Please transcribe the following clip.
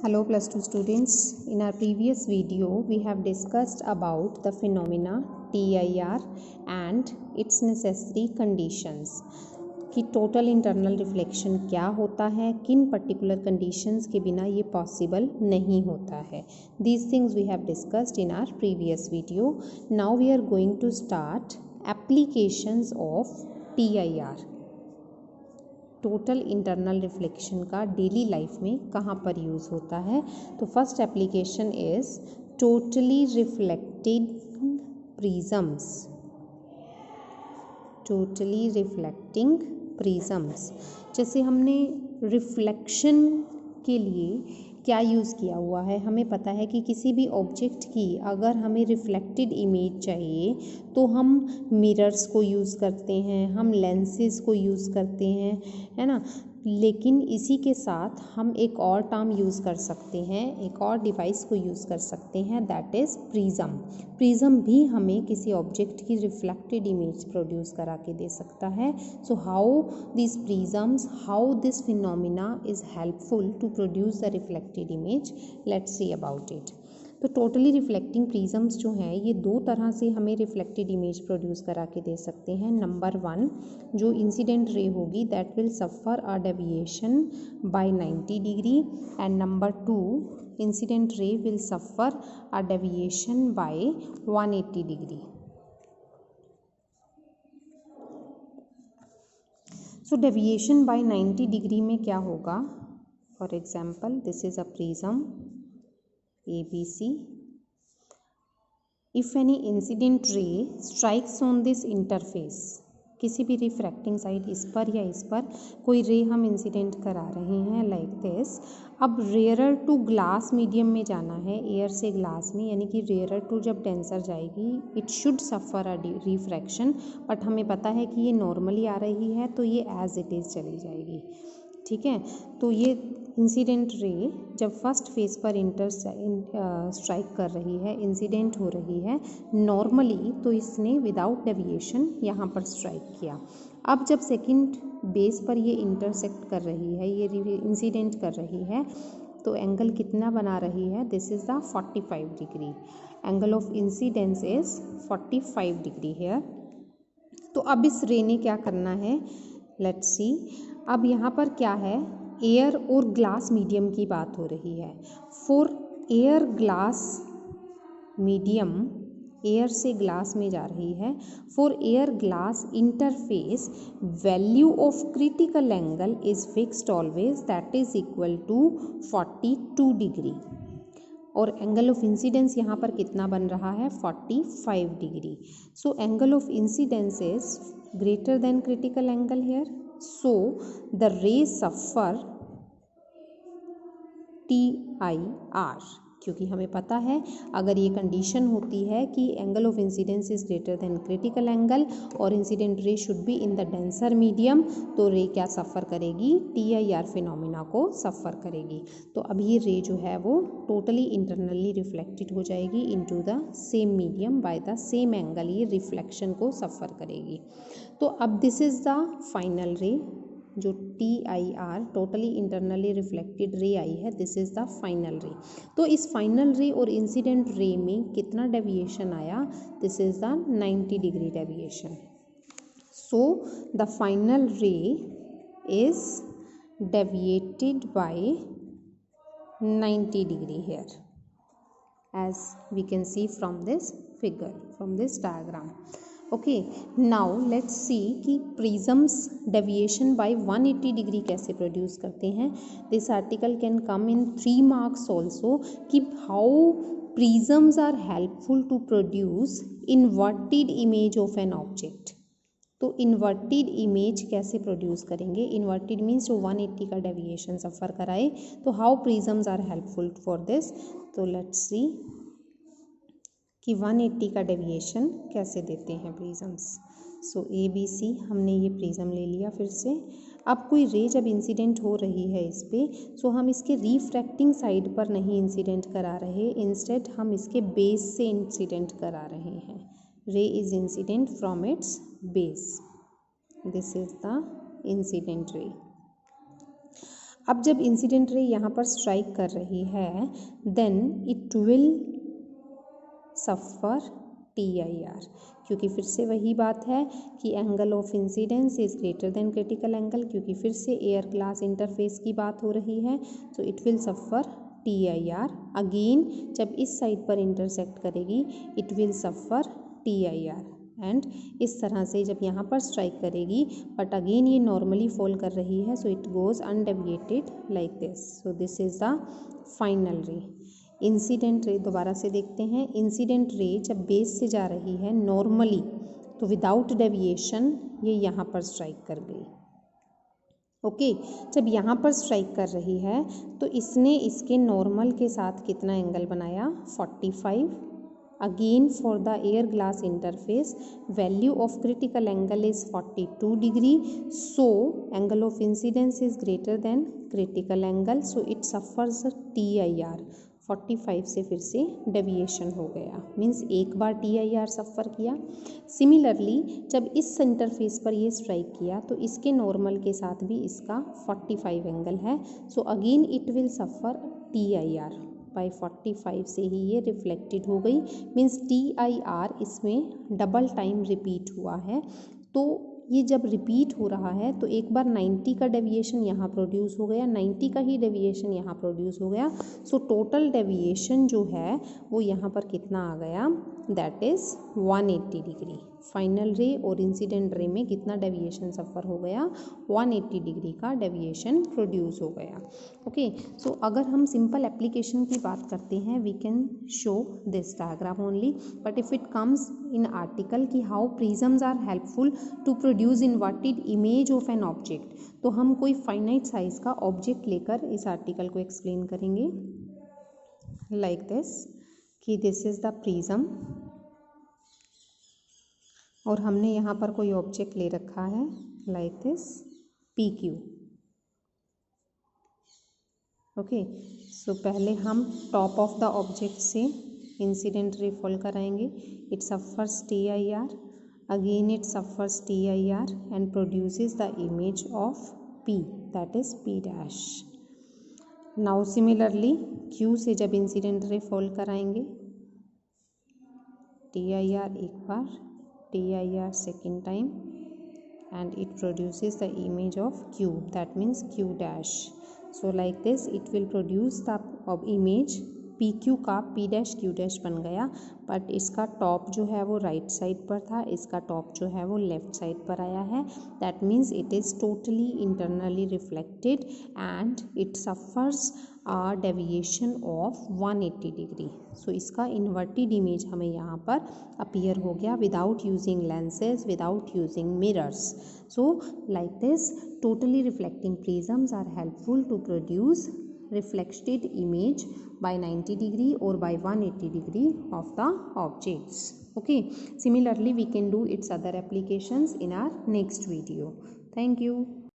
Hello plus 2 students. In our previous video we have discussed about the phenomena TIR and its necessary conditions कि total internal reflection क्या होता है, किन particular conditions के बिना ये पॉसिबल नहीं होता है. These things we have discussed in our previous video. Now we are going to start applications of TIR. Total internal reflection का डेली लाइफ में कहाँ पर यूज़ होता है. तो first application is totally reflected prisms. Totally reflecting prisms, जैसे हमने reflection के लिए क्या यूज़ किया हुआ है. हमें पता है कि किसी भी ऑब्जेक्ट की अगर हमें रिफ्लेक्टेड इमेज चाहिए तो हम मिरर्स को यूज़ करते हैं, हम लेंसेज को यूज़ करते हैं, है ना. लेकिन इसी के साथ हम एक और टर्म यूज़ कर सकते हैं, एक और डिवाइस को यूज़ कर सकते हैं, दैट इज़ प्रिज्म. प्रिज्म भी हमें किसी ऑब्जेक्ट की रिफ्लेक्टेड इमेज प्रोड्यूस करा के दे सकता है. So how this prisms, how this phenomena is helpful to produce the reflected image, let's see about it. तो टोटली रिफ्लेक्टिंग प्रिज्म्स जो हैं ये दो तरह से हमें रिफ्लेक्टेड इमेज प्रोड्यूस करा के दे सकते हैं. नंबर वन, जो इंसिडेंट रे होगी that will suffer a deviation by 90 degree, and number two, incident ray will suffer a deviation by 180 degree. So deviation by 90 degree में क्या होगा. For example this is a prism ABC. If any incident ray strikes on this interface, किसी भी refracting side इस पर या इस पर कोई रे हम इंसिडेंट करा रहे हैं लाइक दिस. अब रेयरर टू ग्लास मीडियम में जाना है, एयर से ग्लास में, यानी कि रेयरर टू जब डेंसर जाएगी it should suffer a refraction, but हमें पता है कि ये नॉर्मली आ रही है तो ये एज इट इज़ चली जाएगी. ठीक है. तो ये इंसिडेंट रे जब फर्स्ट फेज पर स्ट्राइक कर रही है, इंसिडेंट हो रही है नॉर्मली, तो इसने विदाउट डेविएशन यहाँ पर स्ट्राइक किया. अब जब सेकंड बेस पर ये इंटरसेक्ट कर रही है, ये इंसिडेंट कर रही है, तो एंगल कितना बना रही है. This is the 45 degree. Angle of incidence is 45 degree here. तो अब इस रे ने क्या करना है, लेट्स सी. अब यहाँ पर क्या है, एयर और ग्लास मीडियम की बात हो रही है. For air glass medium, air से ग्लास में जा रही है. For air glass interface value of critical angle is fixed always, that is equal to 42 degree. और एंगल ऑफ इंसिडेंस यहाँ पर कितना बन रहा है, 45 degree. So angle of incidence is greater than critical angle here. So the rays suffer TIR, क्योंकि हमें पता है अगर ये कंडीशन होती है कि angle of incidence is greater than critical angle और incident ray should be in the denser medium, तो रे क्या सफ़र करेगी, TIR फिनोमिना को सफ़र करेगी. तो अब ये रे जो है वो टोटली इंटरनली रिफ्लेक्टेड हो जाएगी into the same medium by the same angle, ये रिफ्लेक्शन को सफ़र करेगी. तो अब दिस इज़ द फाइनल रे, जो TIR totally internally reflected ray आई है, दिस इज़ द फाइनल रे. तो इस फाइनल रे और इंसिडेंट रे में कितना डेविएशन आया, this is the 90 degree deviation. So the final ray is deviated by 90 degree here, as we can see from this figure, from this diagram. Okay, now let's see कि prisms deviation by 180 degree कैसे produce करते हैं. This article can come in 3 marks also, कि how prisms are helpful to produce inverted image of an object. तो inverted image कैसे produce करेंगे, inverted means जो 180 का डेविएशन सफ़र कराए, तो how prisms are helpful for this. तो let's see कि 180 का डेविएशन कैसे देते हैं प्रिज्म्स. सो ABC हमने ये प्रिज्म ले लिया फिर से. अब कोई रे जब इंसिडेंट हो रही है इस पे, सो हम इसके रिफ्रैक्टिंग साइड पर नहीं इंसिडेंट करा रहे, इंस्टेड हम इसके बेस से इंसिडेंट करा रहे हैं. रे is incident from its base. This is the incident ray. अब जब इंसिडेंट रे यहाँ पर स्ट्राइक कर रही है then it will suffer TIR, क्योंकि फिर से वही बात है कि angle of incidence is greater than critical angle, क्योंकि फिर से एयर ग्लास इंटरफेस की बात हो रही है, तो it will suffer TIR। Again जब इस साइड पर इंटरसेक्ट करेगी it will suffer TIR, and इस तरह से जब यहाँ पर स्ट्राइक करेगी बट अगेन ये नॉर्मली फॉल कर रही है, so it goes undeviated like this. So this is the final रे। इंसिडेंट रे दोबारा से देखते हैं। इंसिडेंट रे जब बेस से जा रही है नॉर्मली तो विदाउट डेविएशन ये यहाँ पर स्ट्राइक कर गई। ओके जब यहाँ पर स्ट्राइक कर रही है तो इसने इसके नॉर्मल के साथ कितना एंगल बनाया 45। Again for the air glass interface value of critical angle is 42 degree, so angle of incidence is greater than critical angle, so it suffers TIR। 45 से फिर से डेविएशन हो गया, मीन्स एक बार TIR सफ़र किया। सिमिलरली जब इस इंटरफेस पर ये स्ट्राइक किया तो इसके नॉर्मल के साथ भी इसका 45 एंगल है, so again it will suffer TIR by 45 से ही ये रिफ्लेक्टेड हो गई, मीन्स TIR इसमें डबल टाइम रिपीट हुआ है। तो ये जब रिपीट हो रहा है तो एक बार 90 का डेविएशन यहाँ प्रोड्यूस हो गया, 90 का ही डेविएशन यहाँ प्रोड्यूस हो गया, सो टोटल डेविएशन जो है वो यहाँ पर कितना आ गया, दैट इज़ 180 डिग्री। फाइनल रे और इंसिडेंट रे में कितना डेविएशन सफ़र हो गया, 180 डिग्री का डेविएशन प्रोड्यूस हो गया। ओके सो अगर हम सिंपल एप्लीकेशन की बात करते हैं we can show this diagram only, but if it comes in article कि how prisms are helpful to produce inverted image of an object, तो हम कोई फाइनाइट साइज का ऑब्जेक्ट लेकर इस आर्टिकल को एक्सप्लेन करेंगे लाइक दिस कि दिस इज़ द प्रिज्म और हमने यहाँ पर कोई ऑब्जेक्ट ले रखा है like this PQ। Okay so पहले हम टॉप ऑफ द ऑब्जेक्ट से इंसिडेंट रे फॉल कराएंगे, it suffers TIR, again it suffers TIR and produces the image of P, that is P dash. Now similarly Q से जब incident ray fall कराएंगे TIR एक बार, TIR second time and it produces the image of Q, that means Q dash. So like this it will produce the image PQ का P dash Q dash बन गया, but इसका top जो है वो right side पर था, इसका टॉप जो है वो लेफ्ट साइड पर आया है, that means it is totally internally reflected and it suffers a deviation of 180 degree. So इसका इन्वर्टेड इमेज हमें यहाँ पर अपीयर हो गया without using lenses, without using mirrors. So like this totally reflecting prisms are helpful to produce reflected image by 90 degree or by 180 degree of the objects. Okay, similarly we can do its other applications in our next video. Thank you.